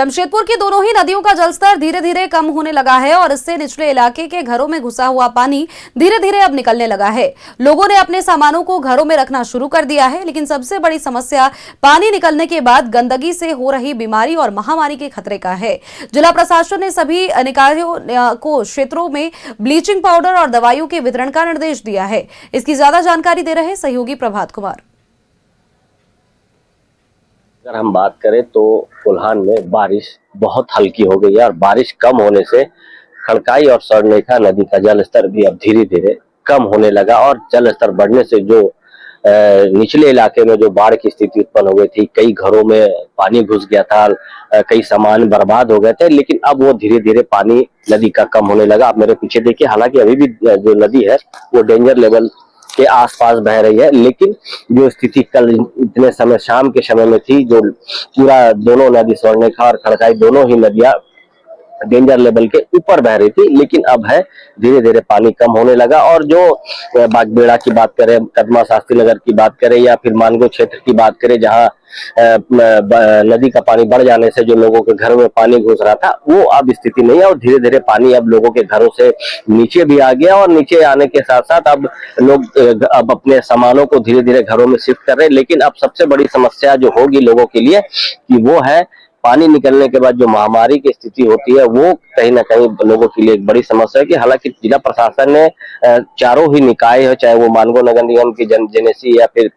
जमशेदपुर की दोनों ही नदियों का जलस्तर धीरे धीरे कम होने लगा है और इससे निचले इलाके के घरों में घुसा हुआ पानी धीरे धीरे अब निकलने लगा है। लोगों ने अपने सामानों को घरों में रखना शुरू कर दिया है, लेकिन सबसे बड़ी समस्या पानी निकलने के बाद गंदगी से हो रही बीमारी और महामारी के खतरे का है। जिला प्रशासन ने सभी निकायों को क्षेत्रों में ब्लीचिंग पाउडर और दवाइयों के वितरण का निर्देश दिया है। इसकी ज्यादा जानकारी दे रहे सहयोगी प्रभात कुमार। अगर हम बात करें तो कोल्हान में बारिश बहुत हल्की हो गई है और बारिश कम होने से खड़काई और स्वर्णरेखा नदी का जल स्तर भी अब धीरे धीरे कम होने लगा और जल स्तर बढ़ने से जो निचले इलाके में जो बाढ़ की स्थिति उत्पन्न हो गई थी, कई घरों में पानी घुस गया था, कई सामान बर्बाद हो गए थे, लेकिन अब वो धीरे धीरे पानी नदी का कम होने लगा। आप मेरे पीछे देखिए, हालांकि अभी भी जो नदी है वो डेंजर लेवल के आसपास बह रही है, लेकिन जो स्थिति कल इतने समय शाम के समय में थी, जो पूरा दोनों नदी स्वर्णरेखा और खड़काई दोनों ही नदियां डेंजर लेवल के ऊपर बह रही थी, लेकिन अब है धीरे धीरे पानी कम होने लगा। और जो बागबेड़ा की बात करें, कदमा शास्त्री नगर की बात करें या फिर मानगो क्षेत्र की बात करें, जहां नदी का पानी बढ़ जाने से जो लोगों के घरों में पानी घुस रहा था, वो अब स्थिति नहीं है और धीरे धीरे पानी अब लोगों के घरों से नीचे भी आ गया और नीचे आने के साथ साथ अब लोग अब अपने सामानों को धीरे धीरे घरों में शिफ्ट कर रहे हैं। लेकिन अब सबसे बड़ी समस्या जो होगी लोगों के लिए कि वो है पानी निकलने के बाद जो महामारी की स्थिति होती है, वो कहीं ना कहीं लोगों के लिए एक बड़ी समस्या है। कि हालांकि जिला प्रशासन ने चारों ही निकाय है, चाहे वो मानगो नगर निगम की जेनेसी या फिर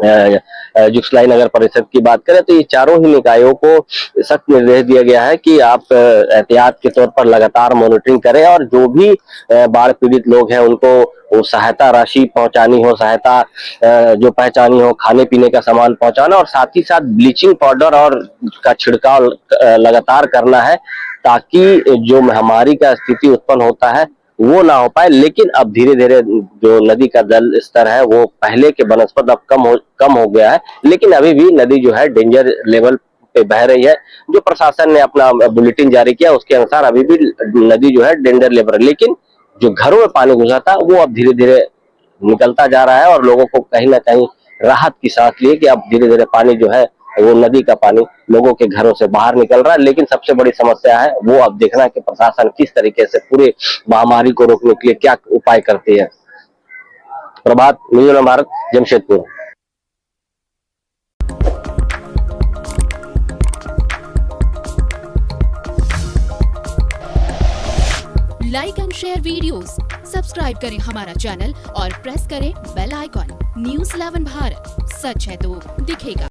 जुगसलाई नगर परिषद की बात करें, तो ये चारों ही निकायों को सख्त निर्देश दिया गया है कि आप एहतियात के तौर पर लगातार मॉनिटरिंग करें और जो भी बाढ़ पीड़ित लोग हैं उनको वो सहायता राशि पहुंचानी हो, सहायता जो पहुंचानी हो, खाने पीने का सामान पहुंचाना और साथ ही साथ ब्लीचिंग पाउडर और का छिड़काव लगातार करना है, ताकि जो महामारी का स्थिति उत्पन्न होता है वो ना हो पाए। लेकिन अब धीरे धीरे जो नदी का जल स्तर है वो पहले के बनस्पत अब कम हो गया है, लेकिन अभी भी नदी जो है डेंजर लेवल पे बह रही है। जो प्रशासन ने अपना बुलेटिन जारी किया उसके अनुसार अभी भी नदी जो है डेंजर लेवल, लेकिन जो घरों में पानी घुसा था वो अब धीरे धीरे निकलता जा रहा है और लोगों को कहीं ना कहीं राहत की सांस ली कि अब धीरे धीरे पानी जो है वो नदी का पानी लोगों के घरों से बाहर निकल रहा है। लेकिन सबसे बड़ी समस्या है वो अब देखना है कि प्रशासन किस तरीके से पूरे महामारी को रोकने के लिए क्या उपाय करती है। Prabhat, news Bharat, Jamshedpur. Like and share videos, subscribe करें हमारा चैनल और प्रेस करें बेल आइकॉन। न्यूज़ 11 भारत, सच है तो दिखेगा।